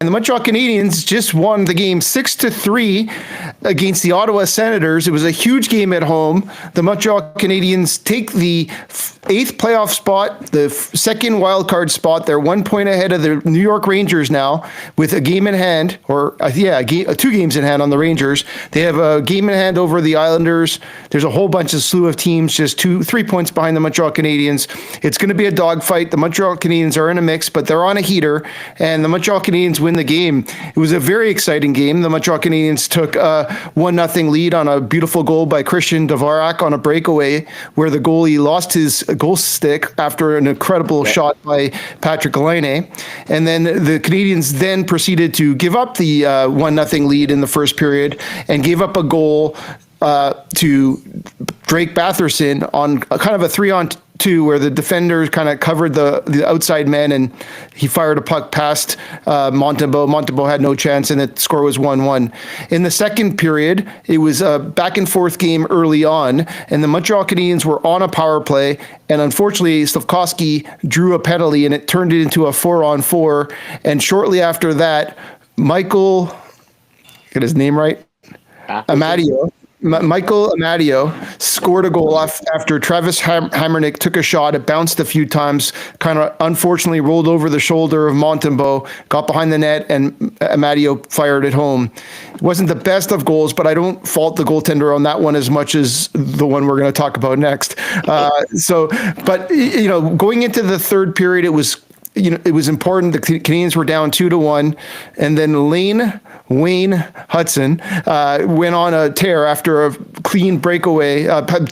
And the Montreal Canadiens just won the game 6-3 against the Ottawa Senators. It was a huge game at home. The Montreal Canadiens take the eighth playoff spot, the second wild card spot. They're 1 point ahead of the New York Rangers now with a game in hand, or two games in hand on the Rangers. They have a game in hand over the Islanders. There's a whole bunch of slew of teams just 3 points behind the Montreal Canadiens. It's going to be a dogfight. The Montreal Canadiens are in a mix, but they're on a heater, and the Montreal Canadiens win the game. It was a very exciting game. The Montreal Canadiens took a 1-0 lead on a beautiful goal by Christian Dvorak on a breakaway where the goalie lost his goal stick after an incredible shot by Patrick Laine. And then the Canadiens then proceeded to give up the 1-0 lead in the first period and gave up a goal to Drake Batherson on kind of a 3-on-2 where the defender kind of covered the outside men and he fired a puck past Montembeault. Montembeault had no chance and the score was 1-1. In the second period, it was a back and forth game early on and the Montreal Canadiens were on a power play and unfortunately Slafkovsky drew a penalty and it turned it into a 4-on-4 and shortly after that, get his name right? Michael Amadio scored a goal after Travis Hamrnick took a shot. It bounced a few times, kind of unfortunately rolled over the shoulder of Montembeault, got behind the net, and Amadio fired it home. It wasn't the best of goals, but I don't fault the goaltender on that one as much as the one we're going to talk about next. But going into the third period, it was important. The Canadiens were down 2-1, and then Wayne Hudson went on a tear after a clean breakaway, after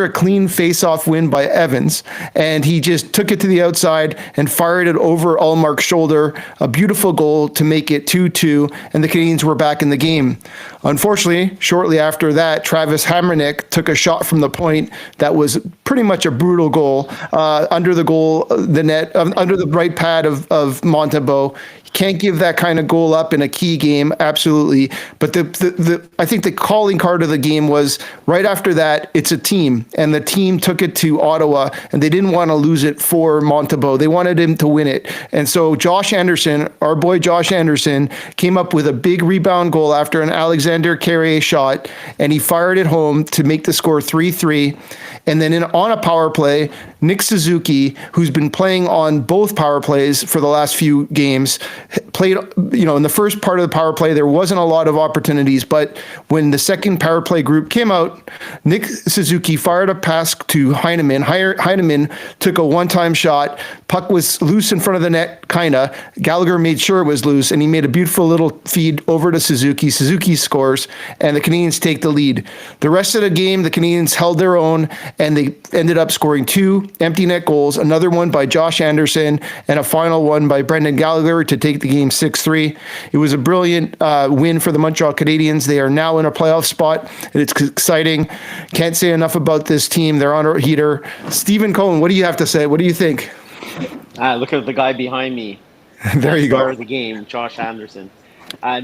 a clean face-off win by Evans, and he just took it to the outside and fired it over Ullmark's shoulder. A beautiful goal to make it 2-2, and the Canadiens were back in the game. Unfortunately, shortly after that, Travis Hamrnick took a shot from the point that was pretty much a brutal goal under the net, under the right pad of Montembeault. Can't give that kind of goal up in a key game, absolutely. But I think the calling card of the game was right after that, it's a team. And the team took it to Ottawa, and they didn't want to lose it for Montembeault. They wanted him to win it. And so Josh Anderson, our boy Josh Anderson, came up with a big rebound goal after an Alexander Carrier shot, and he fired it home to make the score 3-3. And then on a power play, Nick Suzuki, who's been playing on both power plays for the last few games, played, in the first part of the power play, there wasn't a lot of opportunities, but when the second power play group came out, Nick Suzuki fired a pass to Heineman. Heineman took a one-time shot. Puck was loose in front of the net, kinda. Gallagher made sure it was loose, and he made a beautiful little feed over to Suzuki. Suzuki scores, and the Canadiens take the lead. The rest of the game, the Canadiens held their own, and they ended up scoring 2 empty net goals, another one by Josh Anderson, and a final one by Brendan Gallagher to take the game 6-3. It was a brilliant win for the Montreal Canadiens. They are now in a playoff spot, and it's exciting. Can't say enough about this team. They're on a heater. Stephen Cohen, what do you have to say? What do you think? Look at the guy behind me. There you go. Star of the game, Josh Anderson. Let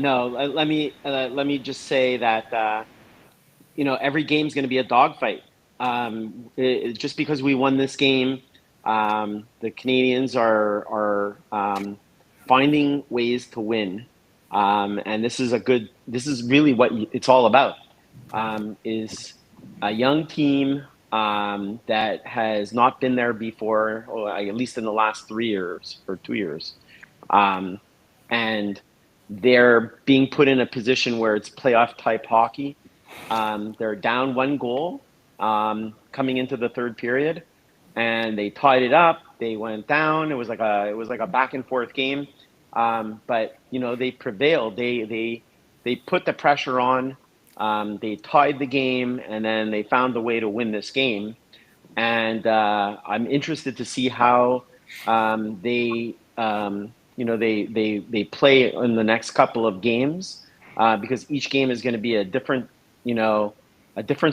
me just say that every game's going to be a dogfight. Just because we won this game, the Canadiens are finding ways to win, and this is really what it's all about. Is a young team that has not been there before, or at least in the last 3 years or 2 years, and they're being put in a position where it's playoff type hockey. They're down 1 goal coming into the third period, and they tied it up. They went down. It was like a back and forth game, but they prevailed. They put the pressure on. They tied the game, and then they found a way to win this game. And I'm interested to see how they play in the next couple of games, because each game is going to be a different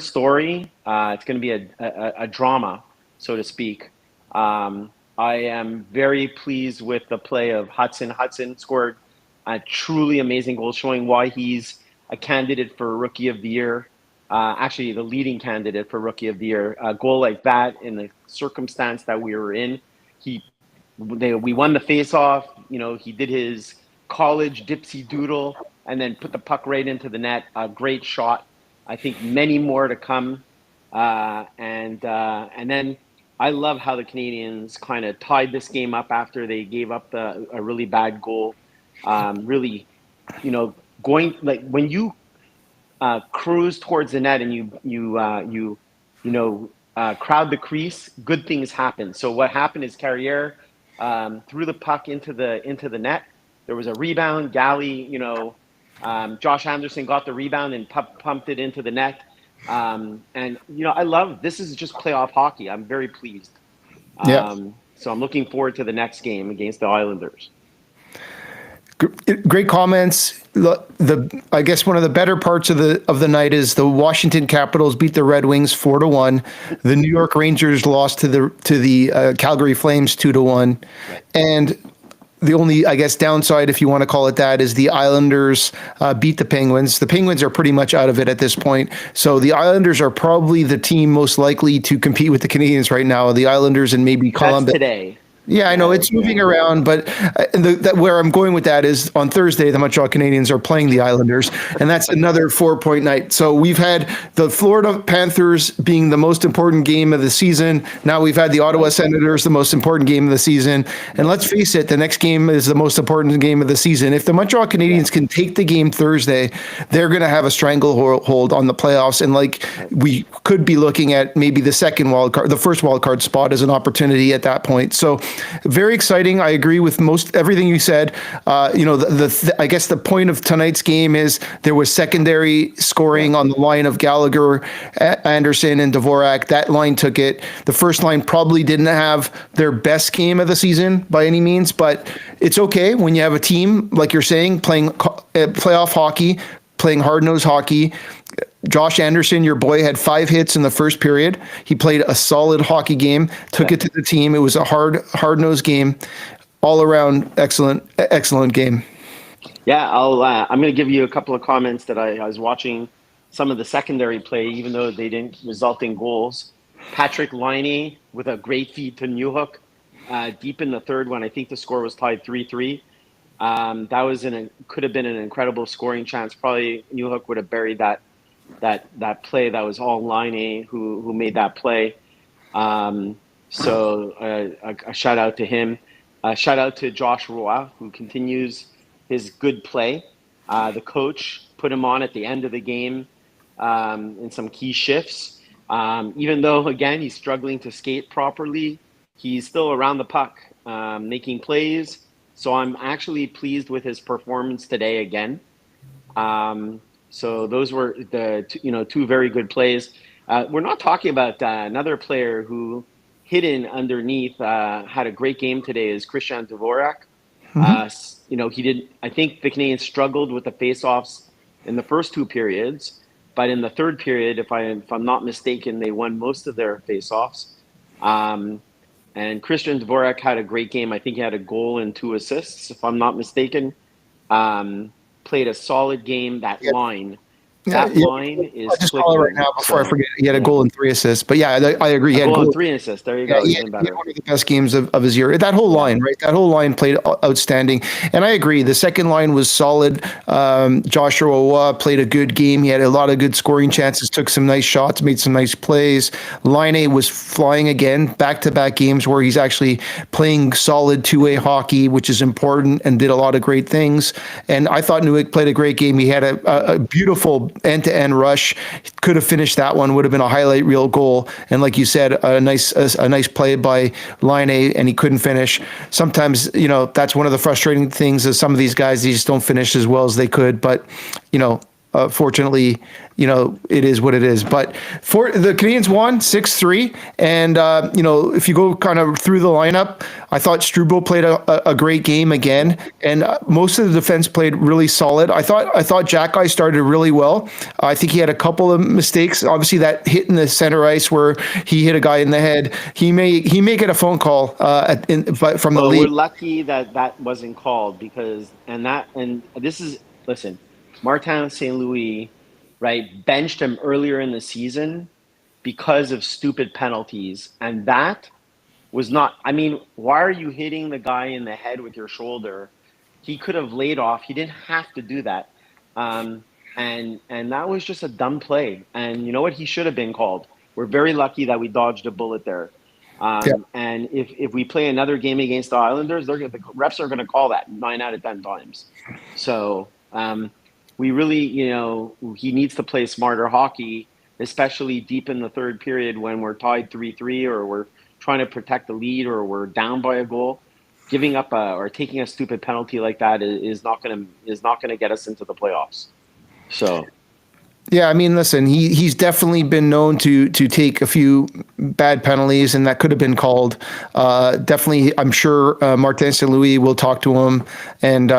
story. It's going to be a drama, so to speak. I am very pleased with the play of Hudson. Hudson scored a truly amazing goal, showing why he's a candidate for Rookie of the Year. Actually, the leading candidate for Rookie of the Year. A goal like that in the circumstance that we were in, he we won the face-off. He did his college dipsy doodle and then put the puck right into the net. A great shot. I think many more to come. And then I love how the Canadians kind of tied this game up after they gave up a really bad goal. Really, going like when you cruise towards the net and crowd the crease, good things happen. So what happened is Carrier threw the puck into the net. There was a rebound. Galley, Josh Anderson got the rebound and pumped it into the net. I love this is just playoff hockey. I'm very pleased. Yeah. So I'm looking forward to the next game against the Islanders. Great comments. I guess one of the better parts of the night is the Washington Capitals beat the Red Wings 4-1. The New York Rangers lost to the Calgary Flames 2-1, and the only, I guess, downside, if you want to call it that, is the Islanders beat the Penguins. The Penguins are pretty much out of it at this point. So the Islanders are probably the team most likely to compete with the Canadians right now. The Islanders and maybe Columbus. That's today. Yeah, I know it's moving around, but where I'm going with that is on Thursday, the Montreal Canadiens are playing the Islanders, and that's another 4-point night. So we've had the Florida Panthers being the most important game of the season. Now we've had the Ottawa Senators, the most important game of the season. And let's face it, the next game is the most important game of the season. If the Montreal Canadiens can take the game Thursday, they're going to have a stranglehold on the playoffs. And like we could be looking at maybe the first wild card spot as an opportunity at that point. So very exciting. I agree with everything you said. I guess the point of tonight's game is there was secondary scoring on the line of Gallagher, Anderson, and Dvorak. That line took it. The first line probably didn't have their best game of the season by any means, but it's okay when you have a team, like you're saying, playing playoff hockey, playing hard-nosed hockey. Josh Anderson, your boy, had 5 hits in the first period. He played a solid hockey game, took it to the team. It was a hard-nosed game, all around excellent game. Yeah, I'm going to give you a couple of comments that I was watching some of the secondary play, even though they didn't result in goals. Patrick Laine with a great feed to Newhook deep in the third when I think the score was tied 3-3. That could have been an incredible scoring chance. Probably Newhook would have buried that play. That was all Laine who made that play. So a shout out to him. Shout out to Josh Roy, who continues his good play. The coach put him on at the end of the game in some key shifts. Even though, again, he's struggling to skate properly, he's still around the puck, making plays. So I'm actually pleased with his performance today again. So those were the two very good plays. We're not talking about another player who hidden underneath had a great game today is Christian Dvorak. Mm-hmm. He did. I think the Canadians struggled with the faceoffs in the first 2 periods, but in the third period, if I'm not mistaken, they won most of their faceoffs. And Christian Dvorak had a great game. I think he had a goal and 2 assists, if I'm not mistaken. Played a solid game. That line line is. I'll just call it right now before I forget. He had a goal and 3 assists. But yeah, I agree. He had a goal and 3 assists. There you go. He had one of the best games of his year. That whole line, right? That whole line played outstanding. And I agree. The second line was solid. Joshua Roy played a good game. He had a lot of good scoring chances, took some nice shots, made some nice plays. Laine was flying again, back-to-back games where he's actually playing solid two-way hockey, which is important, and did a lot of great things. And I thought Newhook played a great game. He had a beautiful end-to-end rush. Could have finished that one. Would have been a highlight reel goal. And like you said, a nice play by Laine, and he couldn't finish. Sometimes, that's one of the frustrating things is some of these guys, they just don't finish as well as they could. But, fortunately, it is what it is. But for the Canadians won 6-3. And, if you go kind of through the lineup, I thought Struble played a great game again. And most of the defense played really solid. I thought Jack started really well. I think he had a couple of mistakes. Obviously, that hit in the center ice where he hit a guy in the head. He may get a phone call from the league. We're lucky that wasn't called listen, Martin St. Louis, right, benched him earlier in the season because of stupid penalties. And that was not. I mean, why are you hitting the guy in the head with your shoulder? He could have laid off. He didn't have to do that. Um, and that was just a dumb play. And you know what? He should have been called. We're very lucky that we dodged a bullet there. Yeah. And if we play another game against the Islanders, the refs are going to call that 9 out of 10 times. So we really, he needs to play smarter hockey, especially deep in the third period when we're tied 3-3 or we're trying to protect the lead or we're down by a goal. Giving up or taking a stupid penalty like that is not going to get us into the playoffs. So. Yeah, I mean, listen, he's definitely been known to take a few bad penalties, and that could have been called. Definitely, I'm sure Martin St. Louis will talk to him, and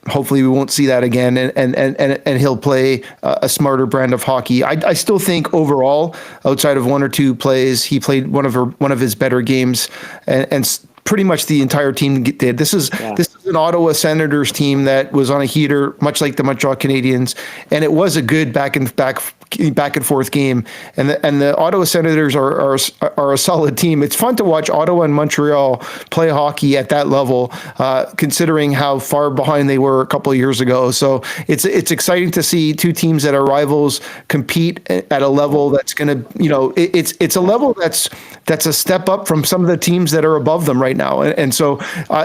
hopefully we won't see that again, and he'll play a smarter brand of hockey. I still think overall, outside of one or two plays, he played one of his better games, and pretty much the entire team did. This is an Ottawa Senators team that was on a heater, much like the Montreal Canadiens, and it was a good back and forth game. And the Ottawa Senators are a solid team. It's fun to watch Ottawa and Montreal play hockey at that level, considering how far behind they were a couple of years ago. So it's exciting to see two teams that are rivals compete at a level that's going to, it's a level that's a step up from some of the teams that are above them right now. And so,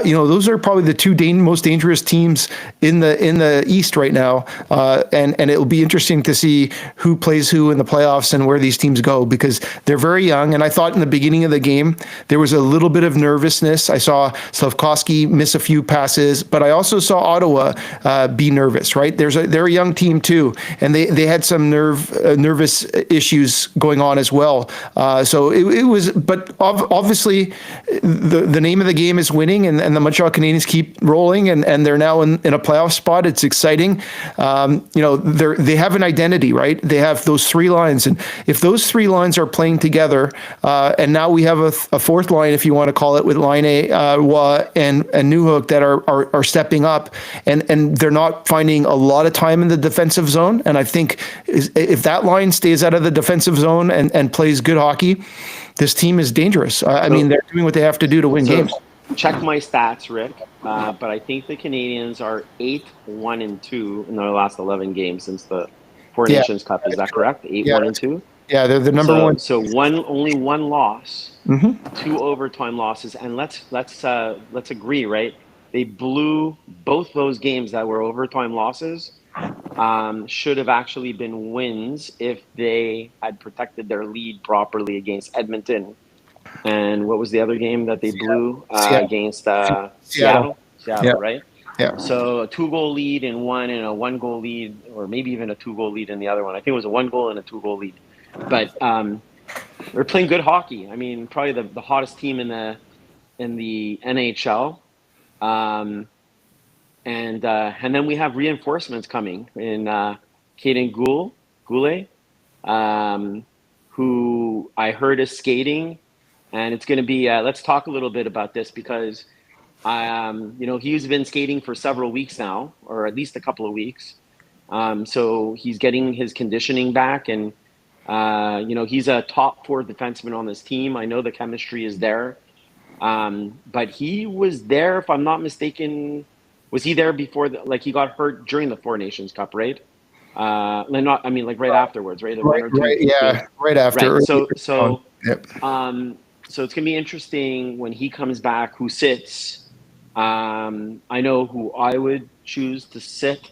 those are probably the two most dangerous teams in the East right now. And it'll be interesting to see who plays who in the playoffs and where these teams go, because they're very young. And I thought in the beginning of the game, there was a little bit of nervousness. I saw Slafkovsky miss a few passes, but I also saw Ottawa be nervous, right? They're a young team too. And they had some nervous issues going on as well. So it was, but obviously the name of the game is winning, and the Montreal Canadiens keep rolling, and they're now in a playoff spot. It's exciting. They have an identity, right? They have those three lines, and if those three lines are playing together, and now we have a fourth line, if you want to call it, with Laine, Waugh, and Newhook that are stepping up, and they're not finding a lot of time in the defensive zone. And I think if that line stays out of the defensive zone and plays good hockey, this team is dangerous. I mean, they're doing what they have to do to win games. Check my stats, Rick. But I think the Canadiens are 8-1-2 in their last 11 games since the Four Nations Cup. Is that correct? 8-1-2. Yeah, they're the number one. So only one loss, two overtime losses, and let's agree, right? They blew both those games that were overtime losses. Should have actually been wins if they had protected their lead properly against Edmonton. And what was the other game that they blew against Seattle? Seattle, right? Yeah. So a 2-goal lead in one and a 1-goal lead, or maybe even a 2-goal lead in the other one. I think it was a 1-goal and a 2-goal lead. But they're playing good hockey. I mean, probably the hottest team in the NHL. And then we have reinforcements coming in Caden Goulet, who I heard is skating. And it's going to be, let's talk a little bit about this, because, he's been skating for several weeks now, or at least a couple of weeks. So he's getting his conditioning back, and, he's a top 4 defenseman on this team. I know the chemistry is there. But he was there, if I'm not mistaken. Was he there before, he got hurt during the Four Nations Cup, right? Right afterwards, right? Right after. Right. So it's going to be interesting when he comes back, who sits. I know who I would choose to sit,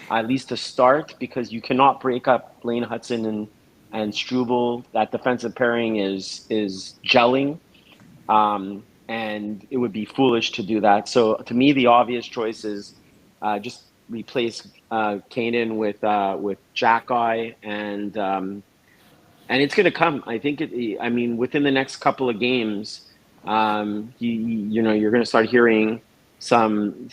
at least to start, because you cannot break up Blaine Hudson and Struble. That defensive pairing is gelling, and it would be foolish to do that. So to me, the obvious choice is just replace Kanan with Jack-Eye, and it's going to come. I think within the next couple of games, you're going to start hearing some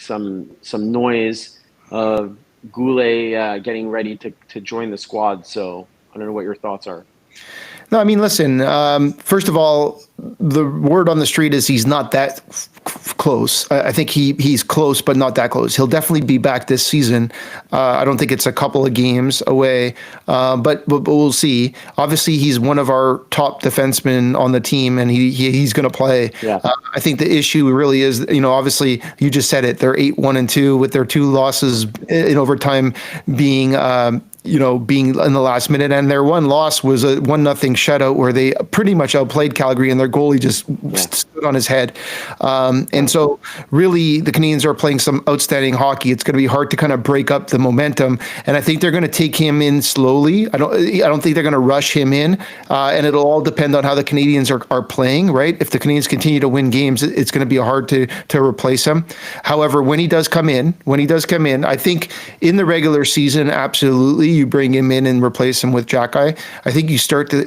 noise of Goulet getting ready to join the squad. So I don't know what your thoughts are. No, I mean, listen, first of all, the word on the street is he's not that close. I think he's close, but not that close. He'll definitely be back this season. I don't think it's a couple of games away, but we'll see. Obviously, he's one of our top defensemen on the team, and he's going to play. Yeah. I think the issue really is, obviously, you just said it. They're 8-1-2 with their 2 losses in overtime being being in the last minute, and their one loss was a 1-0 shutout where they pretty much outplayed Calgary, and their goalie just stood on his head. And so, really, the Canadiens are playing some outstanding hockey. It's going to be hard to kind of break up the momentum, and I think they're going to take him in slowly. I don't think they're going to rush him in, and it'll all depend on how the Canadiens are playing. Right? If the Canadiens continue to win games, it's going to be hard to replace him. However, when he does come in, I think in the regular season, absolutely, you bring him in and replace him with Jack-Eye. I think you start the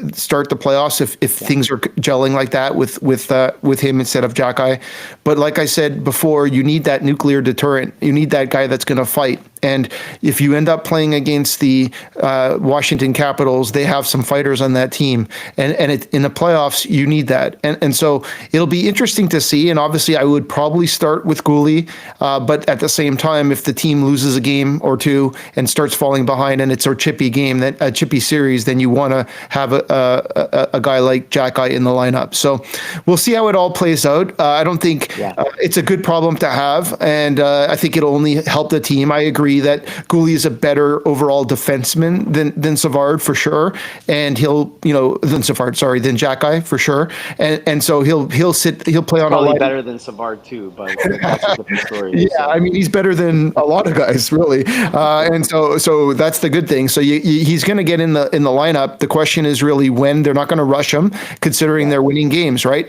playoffs if things are gelling like that with him instead of Jack-Eye. But like I said before, you need that nuclear deterrent. You need that guy that's going to fight. And if you end up playing against the Washington Capitals, they have some fighters on that team. And in the playoffs, you need that. And so it'll be interesting to see. And obviously, I would probably start with Gouli. But at the same time, if the team loses a game or two and starts falling behind and it's a chippy game, a chippy series, then you want to have a guy like Jack-Eye in the lineup. So we'll see how it all plays out. I don't think it's a good problem to have. And I think it'll only help the team. I agree that Gouli is a better overall defenseman than Savard for sure, and than Jack-Eye for sure, and so he'll play on probably better than Savard too, but that's a different story. Yeah, so. I mean he's better than a lot of guys really, and so that's the good thing. So he's going to get in the lineup. The question is really when. They're not going to rush him, considering they're winning games, right?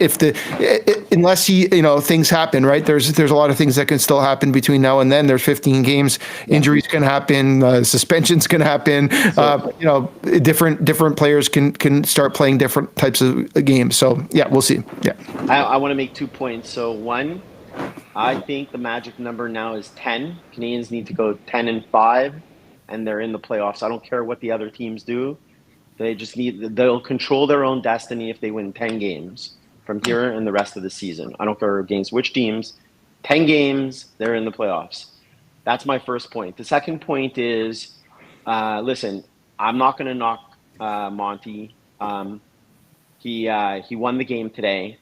Unless things happen, right? There's a lot of things that can still happen between now and then. There's 15 games. Injuries can happen. Suspensions can happen. Different players can start playing different types of games. So yeah, we'll see. Yeah. I want to make 2 points. So one, I think the magic number now is 10. Canadians need to go 10-5, and they're in the playoffs. I don't care what the other teams do. They'll control their own destiny if they win 10 games from here and the rest of the season. I don't care against which teams. 10 games, they're in the playoffs. That's my first point. The second point is, listen, I'm not going to knock Monty. He won the game today,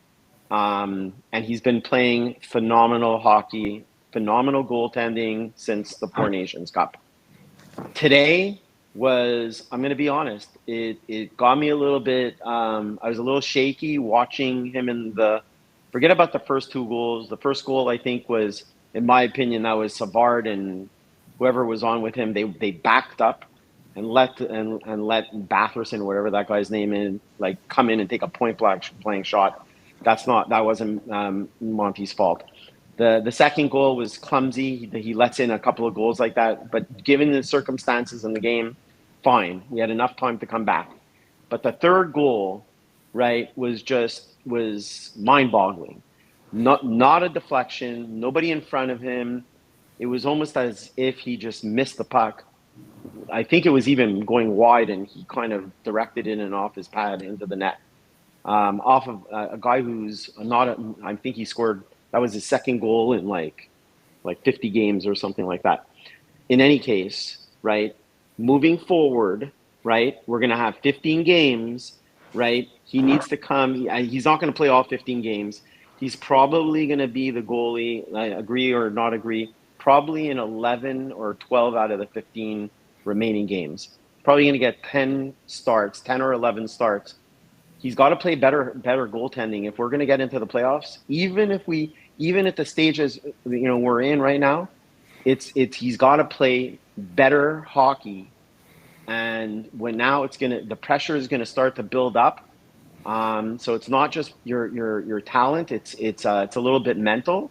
and he's been playing phenomenal hockey, phenomenal goaltending since the Four Nations Cup. Today was, I'm going to be honest, it got me a little bit, I was a little shaky watching him forget about the first 2 goals. The first goal, I think, was, in my opinion, that was Savard and whoever was on with him. They backed up and let Batherson, whatever that guy's name is, come in and take a point blank shot. That wasn't Monty's fault. The second goal was clumsy. He lets in a couple of goals like that. But given the circumstances in the game, fine. We had enough time to come back. But the third goal, right, was mind-boggling. Not a deflection, nobody in front of him. It was almost as if he just missed the puck. I think it was even going wide, and he kind of directed it in and off his pad into the net. Off of a guy who's I think he scored, that was his second goal in like 50 games or something like that. In any case, right, moving forward, right, we're going to have 15 games, right? He needs to come. He's not going to play all 15 games. He's probably going to be the goalie, I agree or not agree, probably in 11 or 12 out of the 15 remaining games. Probably going to get 10 or 11 starts. He's got to play better goaltending if we're going to get into the playoffs. Even at the stages we're in right now, he's got to play better hockey. And the pressure is going to start to build up. So it's not just your talent. It's a little bit mental,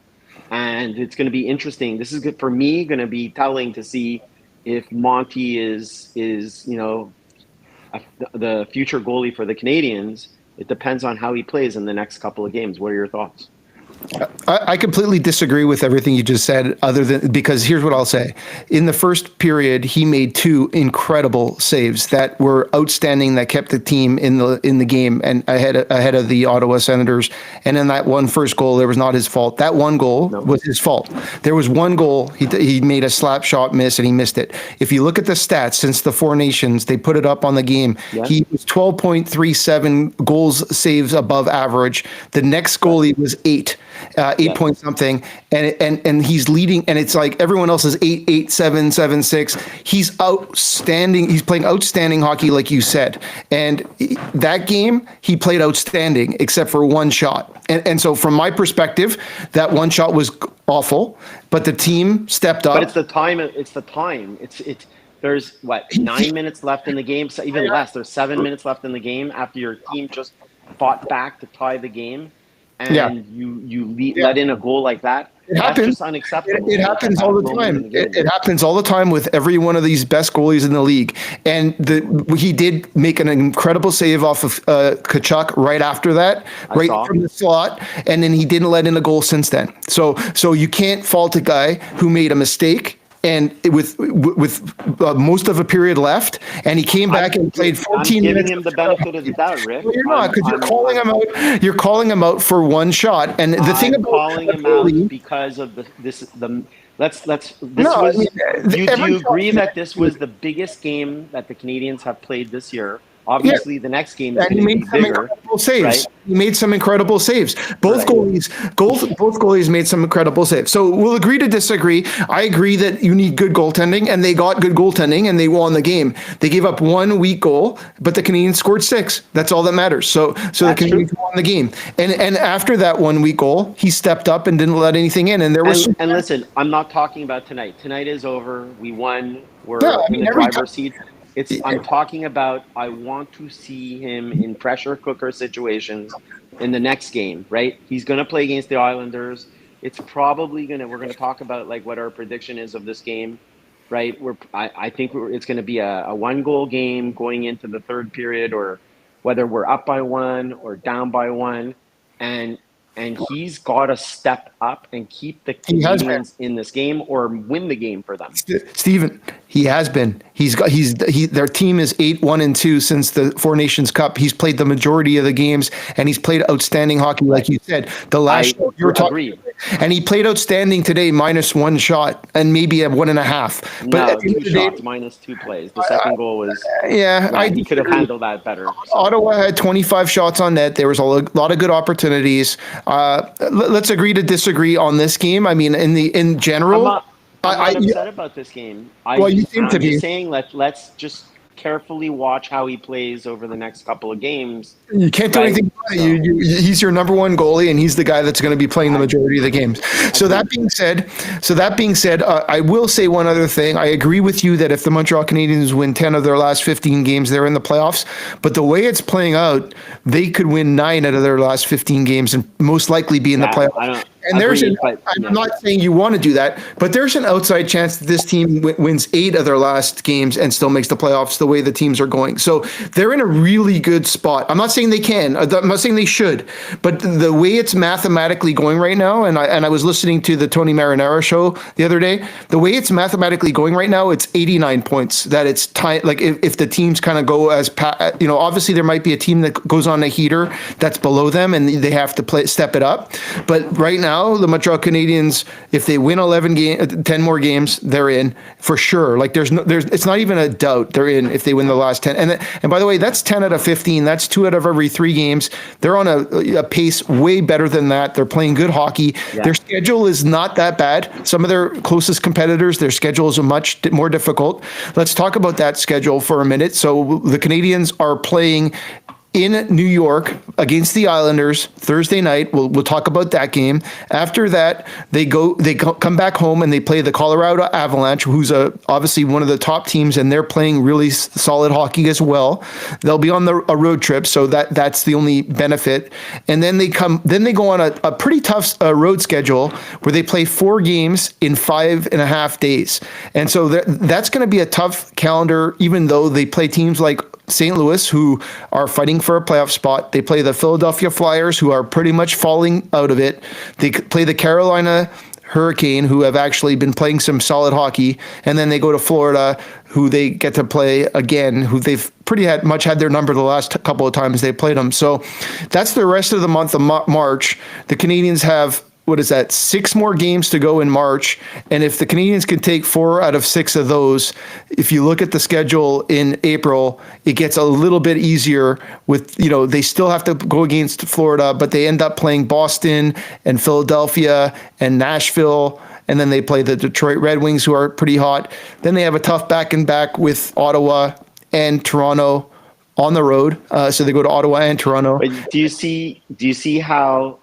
and it's going to be interesting. This is good for me. Going to be telling to see if Monty is the future goalie for the Canadiens. It depends on how he plays in the next couple of games. What are your thoughts? I completely disagree with everything you just said, other than because here's what I'll say. In the first period, he made two incredible saves that were outstanding, that kept the team in the game and ahead of the Ottawa Senators. And in that one first goal, there was not his fault. That one goal was his fault. There was one goal, he made a slap shot miss and he missed it. If you look at the stats since the Four Nations, they put it up on the game. Yeah. He was 12.37 goals saves above average. The next goalie was 8 point something, and he's leading, and it's like everyone else is 8, 7, 7, 6. He's outstanding. He's playing outstanding hockey, like you said. And that game, he played outstanding, except for one shot. And so, from my perspective, that one shot was awful, but the team stepped up. But it's the time. It's there's what 9 minutes left in the game, so even less. There's 7 minutes left in the game after your team just fought back to tie the game. And you let in a goal like that. That's just unacceptable. It happens all the time. It happens all the time with every one of these best goalies in the league. And he did make an incredible save off of Tkachuk right after that, right from the slot, and then he didn't let in a goal since then. So you can't fault a guy who made a mistake. And with most of a period left, and he came back and played 14 minutes. I'm giving him the benefit of the doubt, Rick. Well, you're not, because you're calling him out. You're calling him out for one shot, and the thing about calling him out because of do you agree that this was the biggest game that the Canadians have played this year? Obviously, the next game is going to be bigger. Saves. Right? He made some incredible saves. Both goalies made some incredible saves. So we'll agree to disagree. I agree that you need good goaltending, and they got good goaltending, and they won the game. They gave up one weak goal, but the Canadians scored 6. That's all that matters. So the Canadians won the game. And after that one weak goal, he stepped up and didn't let anything in. And there was and listen, I'm not talking about tonight. Tonight is over. We won. We're in the driver's seat. I'm talking about, I want to see him in pressure cooker situations in the next game, right? He's going to play against the Islanders. It's probably we're going to talk about like what our prediction is of this game, right? I think it's going to be a 1-goal game going into the third period, or whether we're up by 1 or down by 1. And he's got to step up and keep the Canadians in this game or win the game for them. Steven, he has been. Their team is 8-1-2 since the Four Nations Cup. He's played the majority of the games, and he's played outstanding hockey, like you said. The last show you were talking, and he played outstanding today, minus 1 shot and maybe a 1.5. But 2 shots minus 2 plays. The second goal was he could have handled that better. So. Ottawa had 25 shots on net. There was a lot of good opportunities. Let's agree to disagree on this game. I mean, in general, I'm not upset about this game. You seem to be. Just saying let's just carefully watch how he plays over the next couple of games. You can't do anything. He's your number one goalie, and he's the guy that's going to be playing the majority of the games. So that being said, I will say one other thing. I agree with you that if the Montreal Canadiens win 10 of their last 15 games, they're in the playoffs. But the way it's playing out, they could win 9 out of their last 15 games and most likely be in the playoffs. And I'm not saying you want to do that, but there's an outside chance that this team wins 8 of their last games and still makes the playoffs the way the teams are going. So they're in a really good spot. I'm not saying they can. I'm not saying they should, but the way it's mathematically going right now, and I was listening to the Tony Marinaro show the other day, the way it's mathematically going right now, it's 89 points that it's time. Like if the teams kind of go as, obviously there might be a team that goes on a heater that's below them and they have to step it up. But right now, the Montreal Canadiens, if they win 10 more games, they're in for sure. Like it's not even a doubt they're in if they win the last 10. And by the way, that's 10 out of 15. That's 2 out of every 3 games. They're on a pace way better than that. They're playing good hockey. Yeah. Their schedule is not that bad. Some of their closest competitors, their schedules are much more difficult. Let's talk about that schedule for a minute. So the Canadiens are playing in New York against the Islanders Thursday night. We'll talk about that game. After that, they come back home and they play the Colorado Avalanche, who's obviously one of the top teams, and they're playing really solid hockey as well. They'll be on a road trip, so that's the only benefit. And then they go on a pretty tough road schedule where they play 4 games in 5.5 days. And so that's going to be a tough calendar, even though they play teams like St. Louis, who are fighting for a playoff spot. They play the Philadelphia Flyers, who are pretty much falling out of it. They play the Carolina Hurricane, who have actually been playing some solid hockey, and then they go to Florida, who they get to play again, who they've much had their number the last couple of times they played them. So that's the rest of the month of March. The Canadiens have, 6 more games to go in March. And if the Canadiens can take 4 out of 6 of those, if you look at the schedule in April, it gets a little bit easier with, they still have to go against Florida, but they end up playing Boston and Philadelphia and Nashville. And then they play the Detroit Red Wings, who are pretty hot. Then they have a tough back-and-back with Ottawa and Toronto on the road. So they go to Ottawa and Toronto. But do you see how,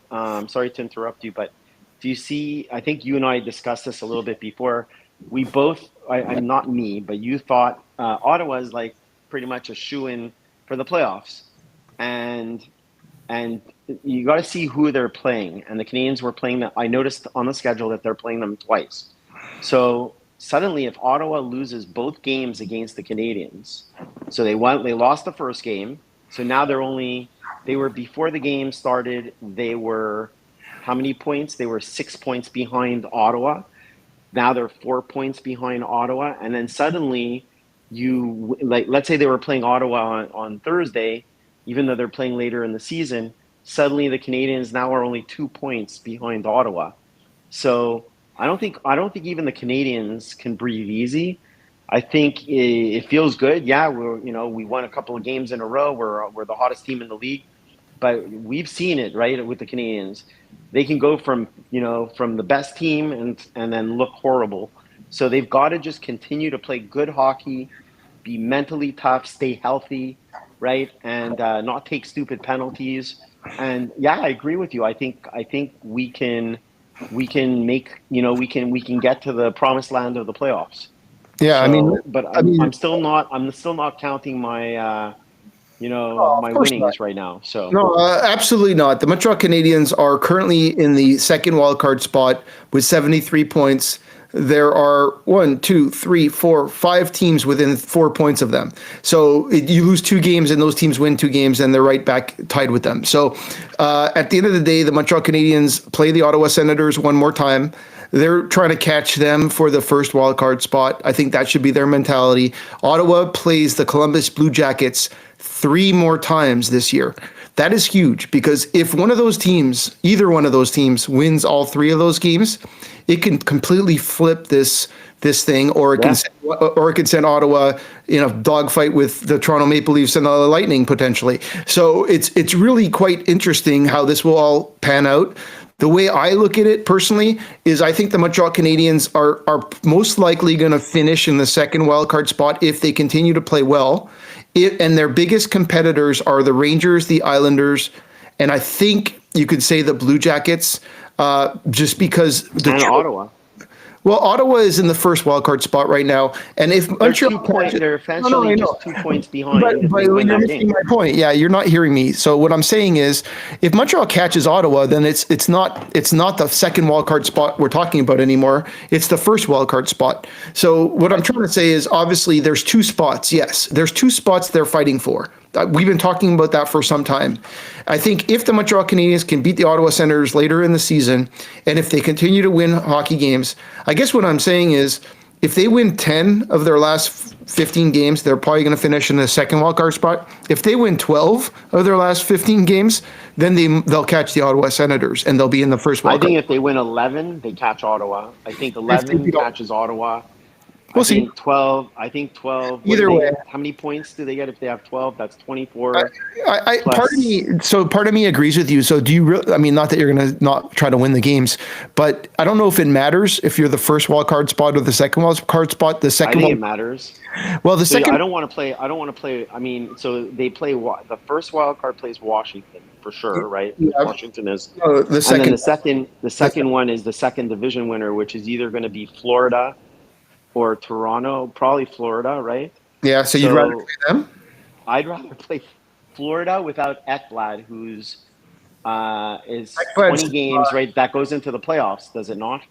sorry to interrupt you, but do you see, I think you and I discussed this a little bit before. We both, I'm not me, but you thought Ottawa is like pretty much a shoo-in for the playoffs. And you got to see who they're playing. And the Canadiens were playing them. I noticed on the schedule that they're playing them twice. So suddenly, if Ottawa loses both games against the Canadiens, so they lost the first game. So now they were before the game started, they were, how many points? They were 6 points behind Ottawa. Now they're 4 points behind Ottawa. And then suddenly let's say they were playing Ottawa on Thursday, even though they're playing later in the season, suddenly the Canadiens now are only 2 points behind Ottawa. So I don't think even the Canadiens can breathe easy. I think it feels good. Yeah, we won a couple of games in a row. We're the hottest team in the league, but we've seen it, right, with the Canadiens. They can go from the best team and then look horrible. So they've got to just continue to play good hockey, be mentally tough, stay healthy, right, and not take stupid penalties. And yeah, I agree with you. I think we can make, we can get to the promised land of the playoffs. Yeah, so, I'm still not counting my my winnings right now. So no, absolutely not. The Montreal Canadiens are currently in the second wildcard spot with 73 points. There are 1, 2, 3, 4, 5 teams within 4 points of them. So you lose 2 games and those teams win 2 games and they're right back tied with them. So at the end of the day, the Montreal Canadiens play the Ottawa Senators one more time. They're trying to catch them for the first wildcard spot. I think that should be their mentality. Ottawa plays the Columbus Blue Jackets 3 more times this year. That is huge because if one of those teams, either one of those teams, wins all 3 of those games, it can completely flip this thing, or it can send Ottawa in a dogfight with the Toronto Maple Leafs and the Lightning potentially. So it's really quite interesting how this will all pan out. The way I look at it personally is I think the Montreal Canadiens are most likely going to finish in the second wildcard spot if they continue to play well. And their biggest competitors are the Rangers, the Islanders, and I think you could say the Blue Jackets, just because Ottawa. Well, Ottawa is in the first wildcard spot right now, and if Montreal they're essentially just 2 points behind. But you're missing my point. Yeah, you're not hearing me. So what I'm saying is, if Montreal catches Ottawa, then it's not the second wildcard spot we're talking about anymore. It's the first wildcard spot. So what I'm trying to say is, obviously, there's 2 spots. Yes, there's 2 spots they're fighting for. We've been talking about that for some time. I think if the Montreal Canadiens can beat the Ottawa Senators later in the season, and if they continue to win hockey games, I guess what I'm saying is, if they win 10 of their last 15 games, they're probably going to finish in the second wildcard spot. If they win 12 of their last 15 games, then they'll catch the Ottawa Senators, and they'll be in the first wildcard. I think if they win 11, they catch Ottawa. I think 11 catches Ottawa. We'll see. 12. I think 12. Either way, how many points do they get if they have 12? That's 24. Part of me agrees with you. So do you really? I mean, not that you're going to not try to win the games, but I don't know if it matters if you're the first wild card spot or the second wild card spot. The second. I think it matters. Well, the second. I don't want to play. I mean, so they play. The first wild card plays Washington for sure, right? Yeah. Washington is. The second. And then the second one is the second division winner, which is either going to be Florida or Toronto, probably Florida, right? Yeah, so you'd rather play them? I'd rather play Florida without Ekblad, who's is Ekblad's 20 games, right? That goes into the playoffs, does it not?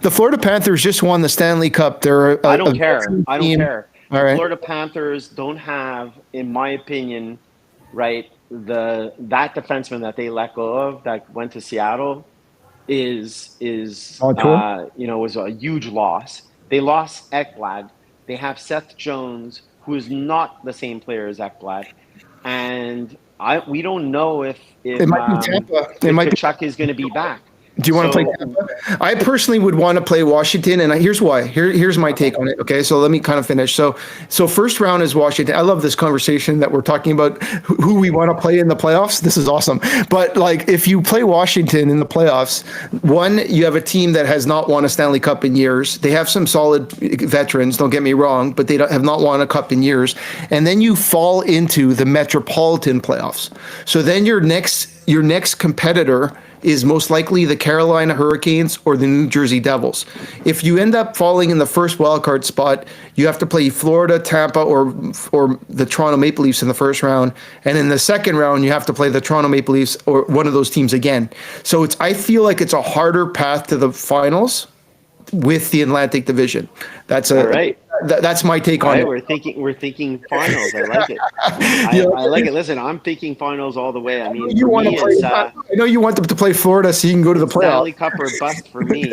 The Florida Panthers just won the Stanley Cup. They're I don't care. All The right. Florida Panthers don't have, in my opinion, right, that defenseman that they let go of that went to Seattle Montour. was a huge loss. They lost Ekblad. They have Seth Jones, who is not the same player as Ekblad, and we don't know It might be Tampa. It if might be. Kachuk is going to be back. Do you want to play So Tampa? I personally would want to play Washington, and here's why. Here's my okay, take on it. Okay, so let me kind of finish. So first round is Washington. I love this conversation that we're talking about who we want to play in the playoffs. This is awesome. But like, if you play Washington in the playoffs, one, you have a team that has not won a Stanley Cup in years. They have some solid veterans. Don't get me wrong, but they have not won a cup in years. And then you fall into the Metropolitan playoffs. So then your next competitor is most likely the Carolina Hurricanes or the New Jersey Devils. If you end up falling in the first wildcard spot, you have to play Florida, Tampa, or the Toronto Maple Leafs in the first round, and in the second round you have to play the Toronto Maple Leafs or one of those teams again. So I feel like it's a harder path to the finals with the Atlantic Division. That's all right. That's my take All on right, it. we're thinking finals. I like it. I like it. Listen, I'm thinking finals all the way. I mean, You for want to me, play? it's I know you want them to play Florida so you can go to the Stanley playoffs. Cup or bust for me.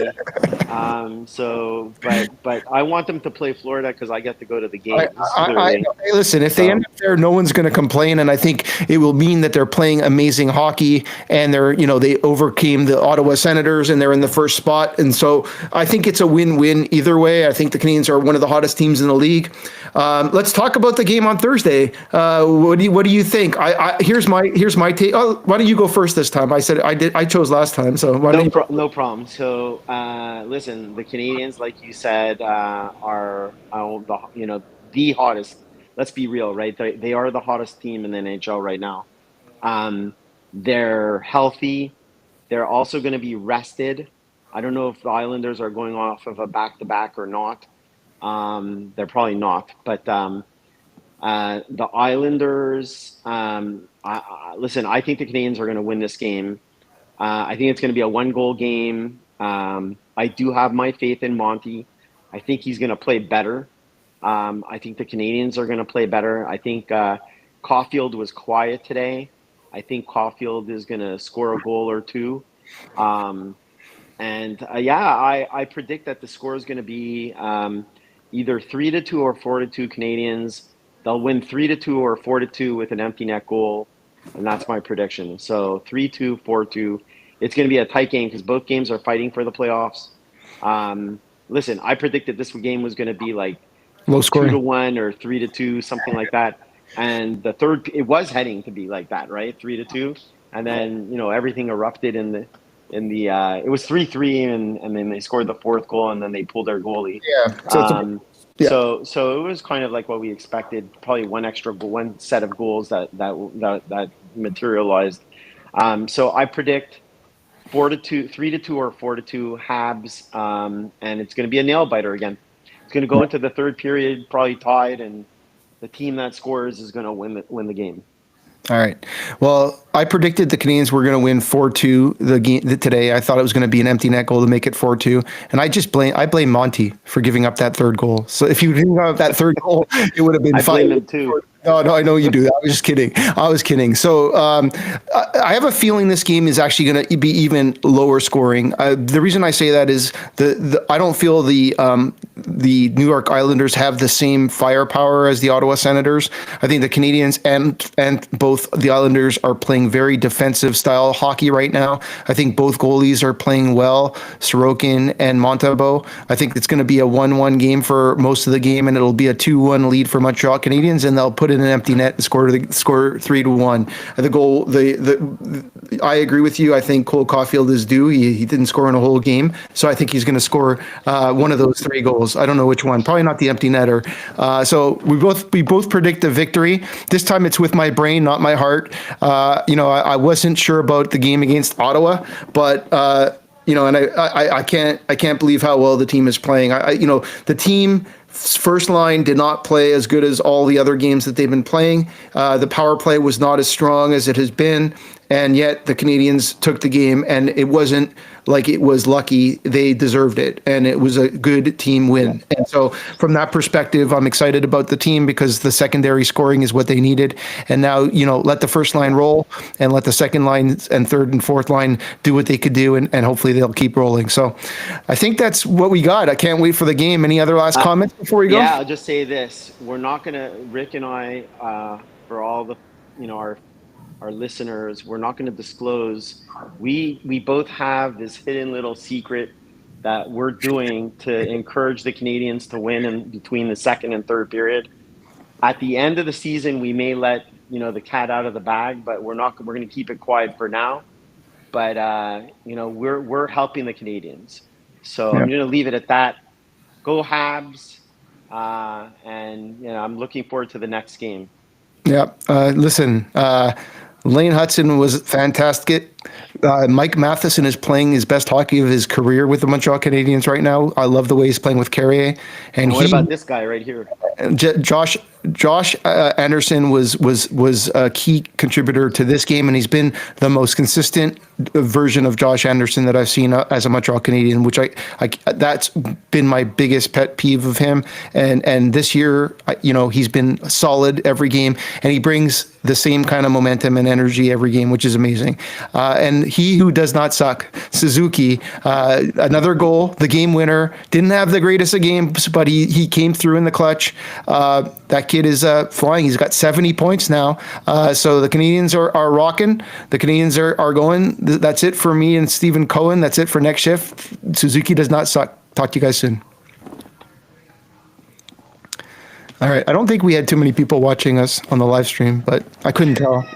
But I want them to play Florida because I get to go to the games. Clearly, Hey, listen, if they so end up there, no one's going to complain, and I think it will mean that they're playing amazing hockey, and they overcame the Ottawa Senators, and they're in the first spot, and so I think it's a win-win either way. I think the Canadians are one of the hottest teams in the league. Let's talk about the game on Thursday. What do you think? Here's my take. Oh, why don't you go first this time? I chose last time, so why don't you? no problem. So listen, the Canadians, like you said, are the hottest. Let's be real, right? They are the hottest team in the NHL right now. They're healthy. They're also going to be rested. I don't know if the Islanders are going off of a back-to-back or not. They're probably not, but the Islanders. Listen, I think the Canadians are going to win this game. I think it's going to be a one-goal game. I do have my faith in Monty. I think he's going to play better. I think the Canadians are going to play better. I think Caulfield was quiet today. I think Caulfield is going to score a goal or two. I predict that the score is going to be either 3-2 or 4-2 Canadians. They'll win 3-2 or 4-2 with an empty net goal, and that's my prediction. So 3-2, 4-2. It's going to be a tight game because both games are fighting for the playoffs. Listen, I predicted this game was going to be like Low scoring. 2-1 or 3-2, something like that. And the third, it was heading to be like that, right? 3-2, and then everything erupted in the. It was 3-3, and then they scored the fourth goal, and then they pulled their goalie. Yeah. So it was kind of like what we expected. Probably one set of goals that materialized. So I predict 4-2, 3-2, or 4-2 Habs, and it's going to be a nail biter again. It's going to go into the third period, probably tied, and the team that scores is going to win the game. All right. Well, I predicted the Canadians were going to win 4-2 the game today. I thought it was going to be an empty net goal to make it 4-2, and I blame Monty for giving up that third goal. So if you didn't have that third goal, it would have been 5. I blame him too. No, I know you do. I was just kidding. So I have a feeling this game is actually going to be even lower scoring. The reason I say that is I don't feel the New York Islanders have the same firepower as the Ottawa Senators. I think the Canadians and both the Islanders are playing very defensive style hockey right now. I think both goalies are playing well, Sorokin and Montembeault. I think it's going to be a 1-1 game for most of the game, and it'll be a 2-1 lead for Montreal Canadiens, and they'll put in an empty net and score 3-1. The goal, I agree with you. I think Cole Caulfield is due. He didn't score in a whole game, so I think he's going to score one of those 3 goals. I don't know which one. Probably not the empty netter. So we both predict a victory. This time it's with my brain, not my heart. I wasn't sure about the game against Ottawa, but and I can't believe how well the team is playing. The team first line did not play as good as all the other games that they've been playing. The power play was not as strong as it has been. and yet the Canadians took the game, and it wasn't like it was lucky. They deserved it, and it was a good team win. And so from that perspective, I'm excited about the team because the secondary scoring is what they needed. And now, let the first line roll and let the second line and third and fourth line do what they could do, and hopefully they'll keep rolling. So I think that's what we got. I can't wait for the game. Any other last comments before we go? Yeah, I'll just say this. We're not going to, Rick and I, for all the, our listeners, we're not going to disclose. We both have this hidden little secret that we're doing to encourage the Canadians to win in between the second and third period. At the end of the season, we may let the cat out of the bag, but we're going to keep it quiet for now. But we're helping the Canadians, so I'm going to leave it at that. Go Habs, and I'm looking forward to the next game. Yeah. Listen, Lane Hudson was fantastic. Mike Matheson is playing his best hockey of his career with the Montreal Canadiens right now. I love the way he's playing with Carrier. And what about this guy right here? Josh Anderson was a key contributor to this game, and he's been the most consistent version of Josh Anderson that I've seen as a Montreal Canadian, which I that's been my biggest pet peeve of him. And this year, he's been solid every game, and he brings the same kind of momentum and energy every game, which is amazing. And he who does not suck, Suzuki, another goal, the game winner. Didn't have the greatest of games, but he came through in the clutch. That kid is flying. He's got 70 points now. So the Canadians are rocking. The Canadians are going. That's it for me and Stephen Cohen. That's it for Next Shift. Suzuki does not suck. Talk to you guys soon. All right. I don't think we had too many people watching us on the live stream, but I couldn't tell.